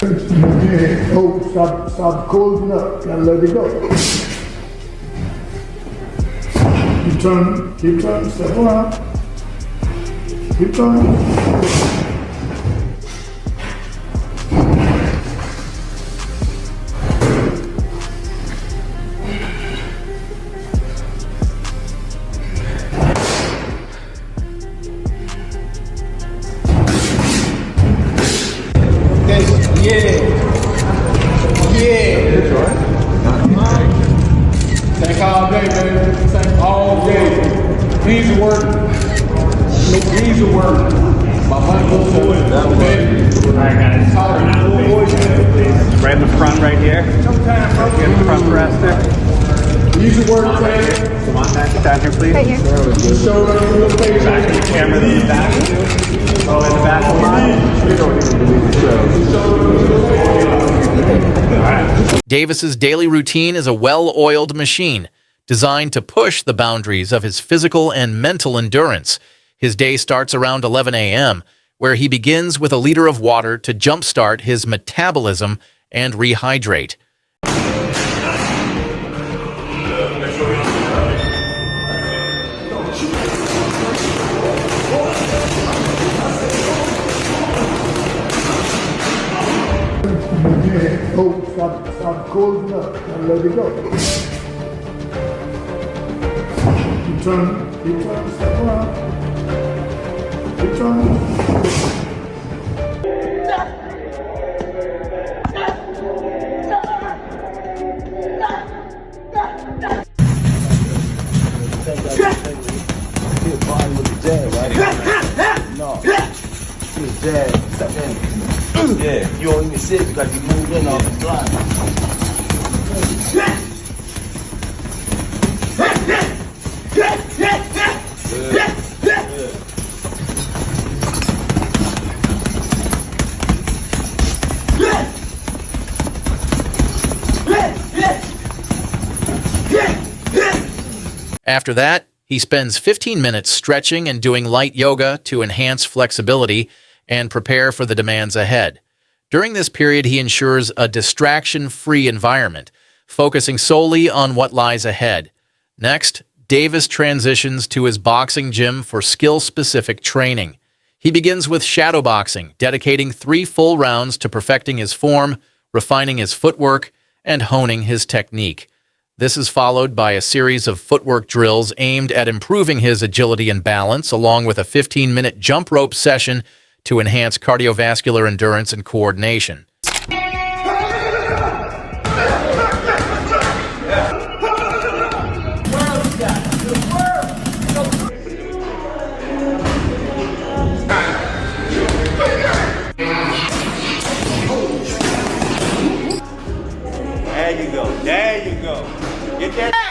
Yeah. Oh, stop closing up. Gotta let it go. Keep turning, step around. Keep turning. Tank all day, baby. Tank all day. Easy work. Easy work. My money goes to it. Alright guys, right in the front right here. Get the front thruster. Easy work, Tank. Come on back, get down here please. Right here. Back to the camera in the back. Oh, in the back of mine. Davis's daily routine is a well-oiled machine designed to push the boundaries of his physical and mental endurance. His day starts around 11 a.m., where he begins with a liter of water to jumpstart his metabolism and rehydrate. Yeah. Oh, stop closing up. Gotta let it go. Keep turning, step around. Keep turning. Yeah, you don't even sit because you move in off the line. After that, he spends 15 minutes stretching and doing light yoga to enhance flexibility and prepare for the demands ahead. During this period, he ensures a distraction-free environment, focusing solely on what lies ahead. Next, Davis transitions to his boxing gym for skill-specific training. He begins with shadowboxing, dedicating 3 full rounds to perfecting his form, refining his footwork, and honing his technique. This is followed by a series of footwork drills aimed at improving his agility and balance, along with a 15-minute jump rope session to enhance cardiovascular endurance and coordination. There you go. There you go. Get that.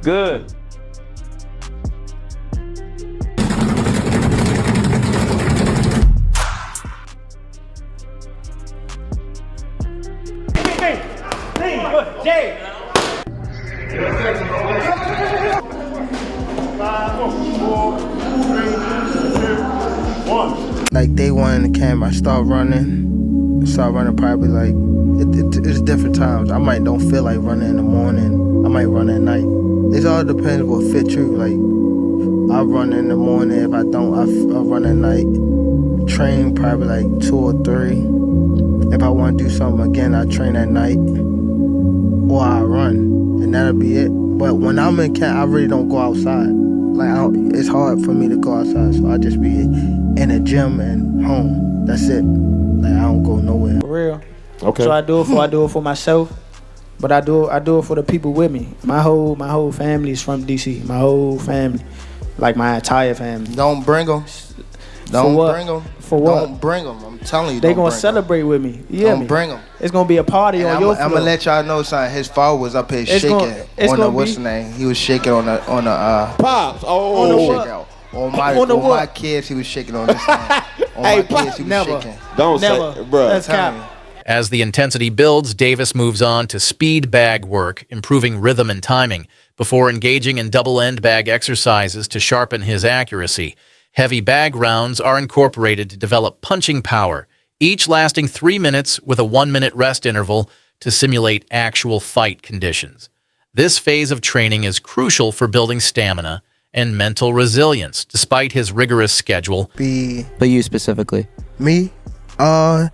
Good. Good. Jay. Like day one in the camp, I start running probably like, it's different times. I might don't feel like running in the morning. I might run at night. It all depends what fit you. Like, I run in the morning. If I don't, I'll run at night. Train probably like 2 or 3. If I want to do something again, I train at night. Or I run, and that'll be it. But when I'm in camp, I really don't go outside. Like, it's hard for me to go outside, so I just be in the gym and home. That's it. Like, I don't go nowhere. For real. Okay. So I do it for myself, but I do it for the people with me. My whole family is from DC. My whole family, like my entire family. Don't bring them. Don't bring them. For what? Don't bring them. I'm telling you. They gonna celebrate with me. Yeah. Don't bring them. It's gonna be a party on your floor. I'm gonna let y'all know something. His father was up here shaking on the what's the name? He was shaking on the Pops. On my kids, he was shaking on this thing. On my kids, he was shaking. Don't Never. say, bro. That's cap. As the intensity builds, Davis moves on to speed bag work, improving rhythm and timing. before engaging in double end bag exercises to sharpen his accuracy. Heavy bag rounds are incorporated to develop punching power, each lasting 3 minutes with a 1-minute rest interval to simulate actual fight conditions. This phase of training is crucial for building stamina and mental resilience, despite his rigorous schedule. But you specifically? Me? First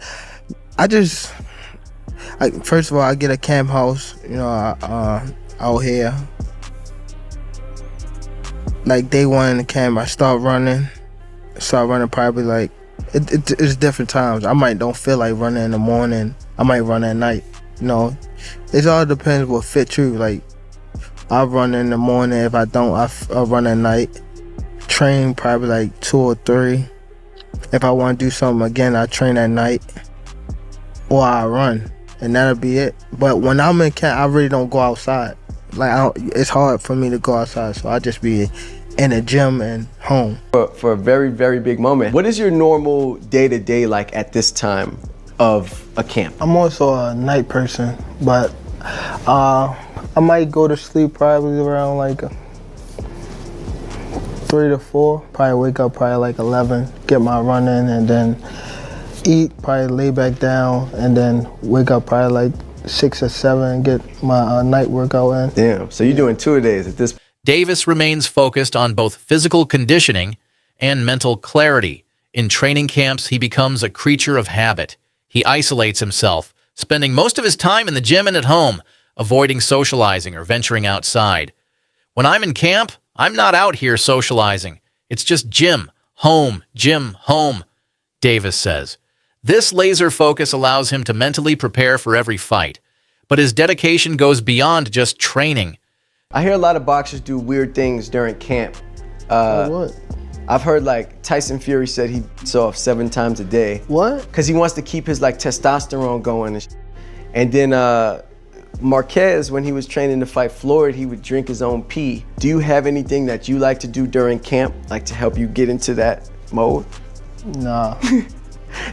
of all, I get a camp house, out here. Like day one in the camp, I start running probably like, it's different times. I might don't feel like running in the morning. I might run at night, It all depends what fits you. Like, I run in the morning. If I don't, I run at night. Train probably like 2 or 3. If I want to do something again, I train at night. Or I run. And that'll be it. But when I'm in camp, I really don't go outside. Like, it's hard for me to go outside, so I just be in the gym and home. For a very, very big moment, what is your normal day-to-day like at this time of a camp? I'm also a night person, but I might go to sleep probably around like 3 to 4. Probably wake up probably like 11, get my run in, and then eat, probably lay back down, and then wake up probably like 6 or 7, get my night workout in. Damn, so you're doing 2-a-days at this point. Davis remains focused on both physical conditioning and mental clarity. In training camps, he becomes a creature of habit. He isolates himself, spending most of his time in the gym and at home, avoiding socializing or venturing outside. When I'm in camp, I'm not out here socializing. It's just gym, home, Davis says. This laser focus allows him to mentally prepare for every fight. But his dedication goes beyond just training. I hear a lot of boxers do weird things during camp. What? I've heard like Tyson Fury said he beats off 7 times a day. What? Because he wants to keep his like testosterone going. And then Marquez, when he was training to fight Floyd, he would drink his own pee. Do you have anything that you like to do during camp, like to help you get into that mode? Nah.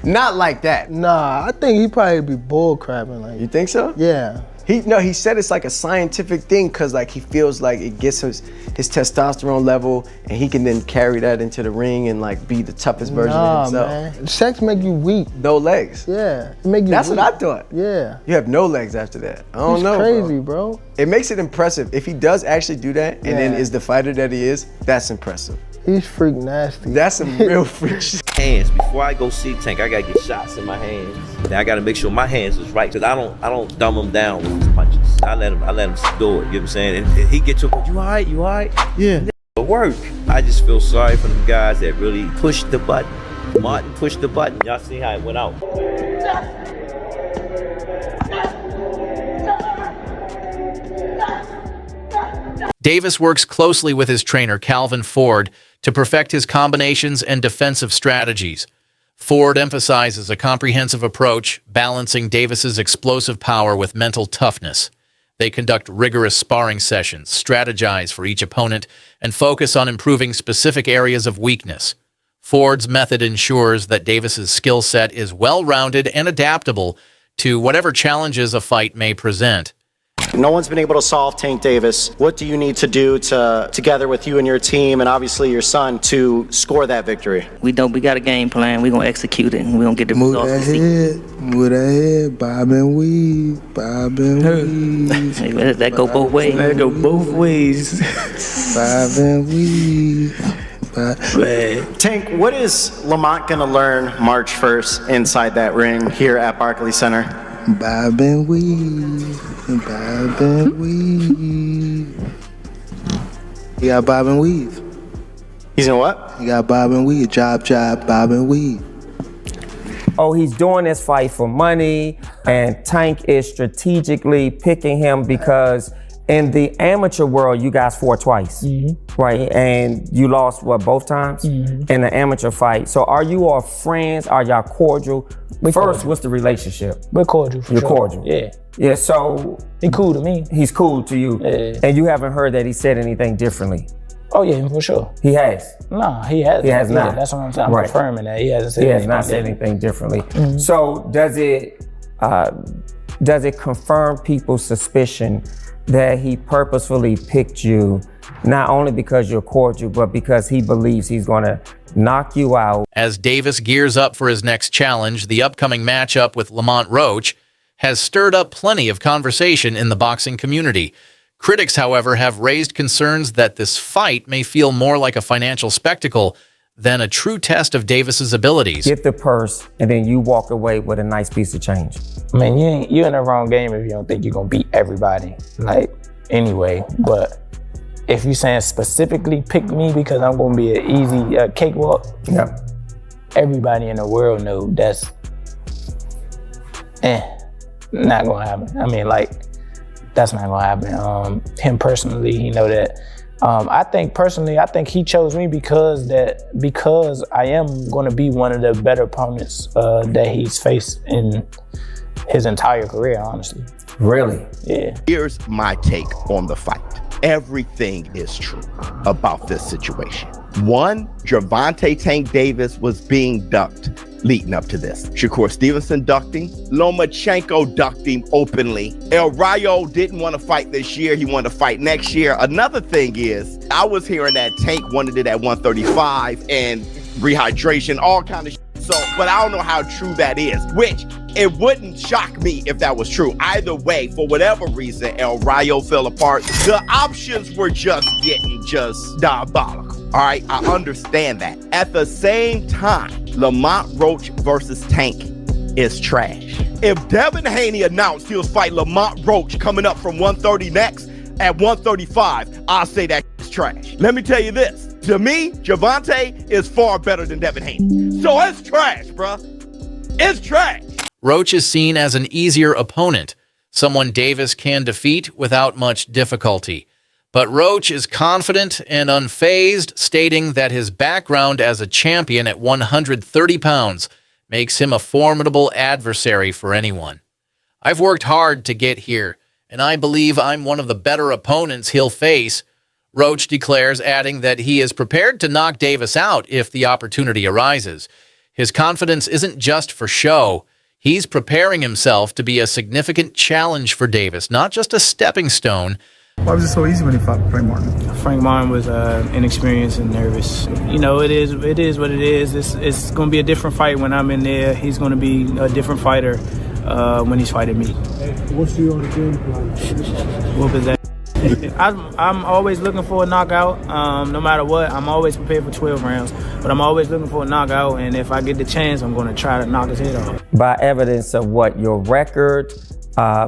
Not like that. Nah, I think he probably be bull crapping. Like, You think so? yeah. He said it's like a scientific thing because like he feels like it gets his testosterone level and he can then carry that into the ring and like be the toughest version of himself. Man. Sex make you weak. No legs. Yeah, it make you That's weak. what I thought. Yeah. You have no legs after that. I don't He's know. crazy, bro. It makes it impressive. If he does actually do that and then Yeah. is the fighter that he is, that's impressive. He's freak nasty. That's some real freak shit. Hands before I go see Tank, I gotta get shots in my hands. Then I gotta make sure my hands is right because I don't dumb him down with his punches. I let him do it. You know what I'm saying? And he get to you alright? You alright? Yeah. It work. I just feel sorry for them guys that really pushed the button. Martin pushed the button. Y'all see how it went out. Davis works closely with his trainer, Calvin Ford, to perfect his combinations and defensive strategies. Ford emphasizes a comprehensive approach, balancing Davis's explosive power with mental toughness. They conduct rigorous sparring sessions, strategize for each opponent, and focus on improving specific areas of weakness. Ford's method ensures that Davis's skill set is well-rounded and adaptable to whatever challenges a fight may present. No one's been able to solve Tank Davis. What do you need to do together with you and your team and obviously your son to score that victory? We got a game plan. We're going to execute it, and we're going to get the Move results. that head, bob and weave, bob and weave. Hey, that go both ways. That go both ways. Bob and weave. Tank, what is Lamont going to learn March 1st inside that ring here at Barclays Center? Bob and weave, bob and weave. You got bob and weave. He's in what? You got bob and weave, job, bob and weave. Oh, he's doing this fight for money, and Tank is strategically picking him because in the amateur world, you guys fought twice, right? And you lost, what, both times? In the amateur fight. So are you all friends? Are y'all cordial? First, what's the relationship? We're cordial for You're sure. cordial? Yeah. Yeah, so He cool to me. he's cool to you. Yeah. And you haven't heard that he said anything differently? Oh yeah, for sure. He has. Nah, he has. He has Yeah, not. that's what I'm saying. I'm Right. confirming that he hasn't said He has anything not said different. anything differently. So does it does it confirm people's suspicion that he purposefully picked you, not only because you're cordial, but because he believes he's going to knock you out? As Davis gears up for his next challenge, the upcoming matchup with Lamont Roach has stirred up plenty of conversation in the boxing community. Critics, however, have raised concerns that this fight may feel more like a financial spectacle than a true test of Davis's abilities. Get the purse, and then you walk away with a nice piece of change. Man, you're in the wrong game if you don't think you're gonna beat everybody. Like, anyway, but if you're saying specifically pick me because I'm gonna be an easy cakewalk, yeah, everybody in the world know that's not gonna happen. I mean, like, that's not gonna happen. Him personally, he know that. I think he chose me because I am gonna be one of the better opponents that he's faced in his entire career, honestly. Really? Yeah. Here's my take on the fight. Everything is true about this situation. One, Gervonta Tank Davis was being ducked leading up to this. Shakur Stevenson ducked him. Lomachenko ducked him openly. El Rayo didn't want to fight this year. He wanted to fight next year. Another thing is, I was hearing that Tank wanted it at 135 and rehydration, all kind of shit. So, but I don't know how true that is, which it wouldn't shock me if that was true. Either way, for whatever reason, El Rayo fell apart. The options were just getting diabolical. All right, I understand that. At the same time, Lamont Roach versus Tank is trash. If Devin Haney announced he was fighting Lamont Roach coming up from 130 next at 135, I'll say that is trash. Let me tell you this. To me, Gervonta is far better than Devin Haney. So it's trash, bruh. It's trash. Roach is seen as an easier opponent, someone Davis can defeat without much difficulty. But Roach is confident and unfazed, stating that his background as a champion at 130 pounds makes him a formidable adversary for anyone. I've worked hard to get here, and I believe I'm one of the better opponents he'll face, Roach declares, adding that he is prepared to knock Davis out if the opportunity arises. His confidence isn't just for show. He's preparing himself to be a significant challenge for Davis, not just a stepping stone. Why was it so easy when he fought Frank Martin? Frank Martin was inexperienced and nervous. You know, it is what it is. It's going to be a different fight when I'm in there. He's going to be a different fighter when he's fighting me. What's your game plan? What was that? I'm always looking for a knockout. No matter what, I'm always prepared for 12 rounds. But I'm always looking for a knockout, and if I get the chance, I'm going to try to knock his head off. By evidence of what? Your record?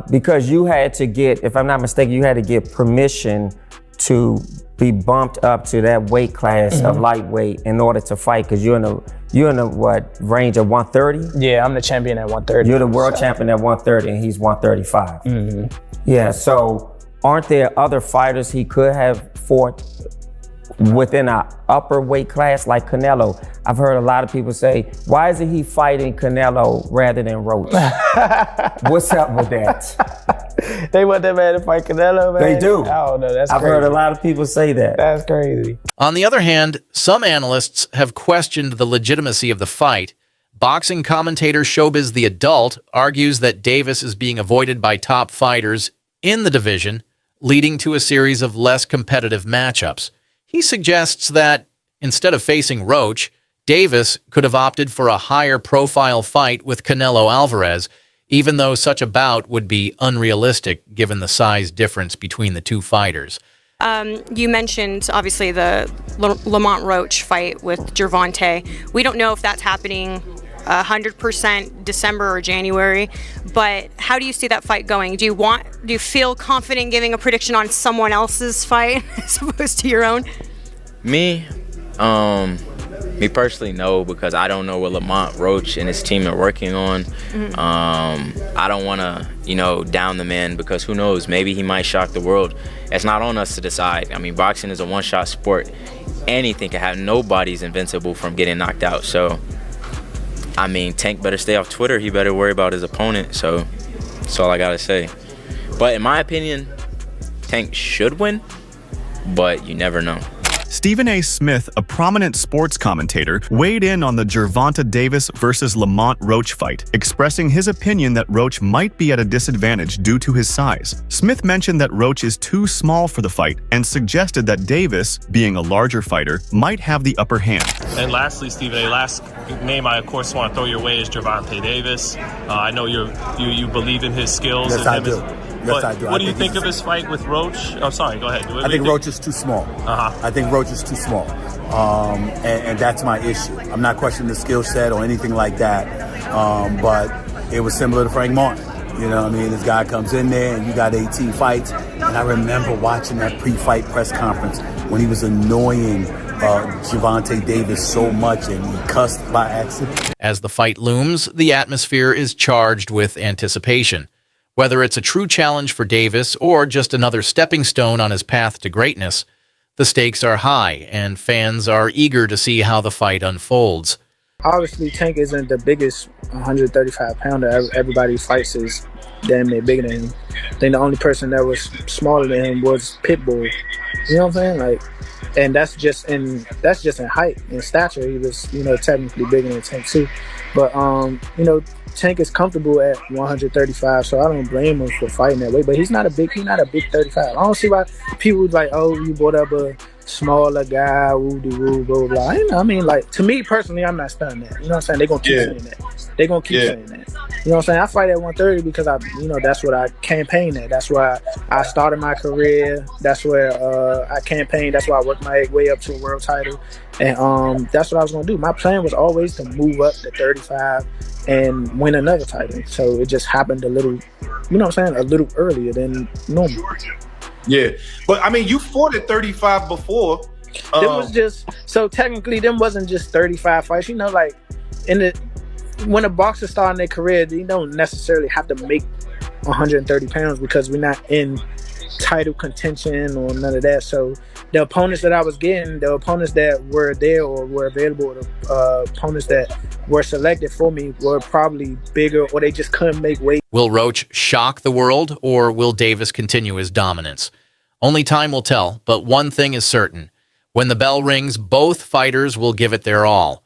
Because you had to get, if I'm not mistaken, you had to get permission to be bumped up to that weight class of lightweight in order to fight, because you're in the what, range of 130? Yeah, I'm the champion at 130. You're the world champion at 130 and he's 135. Yeah, so aren't there other fighters he could have fought within an upper weight class like Canelo? I've heard a lot of people say, why isn't he fighting Canelo rather than Roach? What's up with that? They want that man to fight Canelo, man? They do. I don't know, that's I've crazy. heard a lot of people say that. That's crazy. On the other hand, some analysts have questioned the legitimacy of the fight. Boxing commentator Showbiz the Adult argues that Davis is being avoided by top fighters in the division, leading to a series of less competitive matchups. He suggests that instead of facing Roach, Davis could have opted for a higher profile fight with Canelo Alvarez, even though such a bout would be unrealistic given the size difference between the two fighters. You mentioned, obviously, the Lamont Roach fight with Gervonta. We don't know if that's happening 100% December or January, but how do you see that fight going? Do you feel confident giving a prediction on someone else's fight as opposed to your own? Me personally, no, because I don't know what Lamont Roach and his team are working on. I don't want to, down the man, because who knows, maybe he might shock the world. It's not on us to decide. I mean, boxing is a one-shot sport. Anything can happen. Nobody's invincible from getting knocked out. So, I mean, Tank better stay off Twitter. He better worry about his opponent. So, that's all I got to say. But in my opinion, Tank should win, but you never know. Stephen A. Smith, a prominent sports commentator, weighed in on the Gervonta Davis versus Lamont Roach fight, expressing his opinion that Roach might be at a disadvantage due to his size. Smith mentioned that Roach is too small for the fight and suggested that Davis, being a larger fighter, might have the upper hand. And lastly, Stephen A., last name I of course want to throw your way is Gervonta Davis. I know you believe in his skills. Yes, I do. But Yes, I do. what do you think of his fight with Roach? Oh, sorry, go ahead. I think Roach is too small. I think Roach is too small. And that's my issue. I'm not questioning the skill set or anything like that. But it was similar to Frank Martin. You know what I mean? This guy comes in there and you got 18 fights. And I remember watching that pre-fight press conference when he was annoying Gervonta Davis so much and he cussed by accident. As the fight looms, the atmosphere is charged with anticipation. Whether it's a true challenge for Davis or just another stepping stone on his path to greatness, the stakes are high and fans are eager to see how the fight unfolds. Obviously, Tank isn't the biggest 135-pounder. Everybody fights is damn near bigger than him. I think the only person that was smaller than him was Pitbull. You know what I'm saying? Like, and that's just in height and stature. He was, technically bigger than Tank too. But Tank is comfortable at 135, so I don't blame him for fighting that way. But he's not a big 35. I don't see why people like, oh, you brought up a smaller guy, woo-de-woo, blah, blah, blah. I mean, like, to me personally, I'm not stunned that. You know what I'm saying? They're going to keep saying that. They're going to keep saying that. You know what I'm saying? I fight at 130 because that's what I campaigned at. That's why I started my career. That's where I campaigned. That's why I worked my way up to a world title. And that's what I was going to do. My plan was always to move up to 35 and win another title. So it just happened a little earlier than normal. Yeah, but I mean, you fought at 35 before. It was just, so technically, them wasn't just 35 fights. Like when a boxer starting their career, they don't necessarily have to make 130 pounds because we're not in title contention or none of that. So the opponents that I was getting, the opponents that were there or were available, the opponents that were selected for me were probably bigger or they just couldn't make weight. Will Roach shock the world or will Davis continue his dominance? Only time will tell, but one thing is certain. When the bell rings, both fighters will give it their all.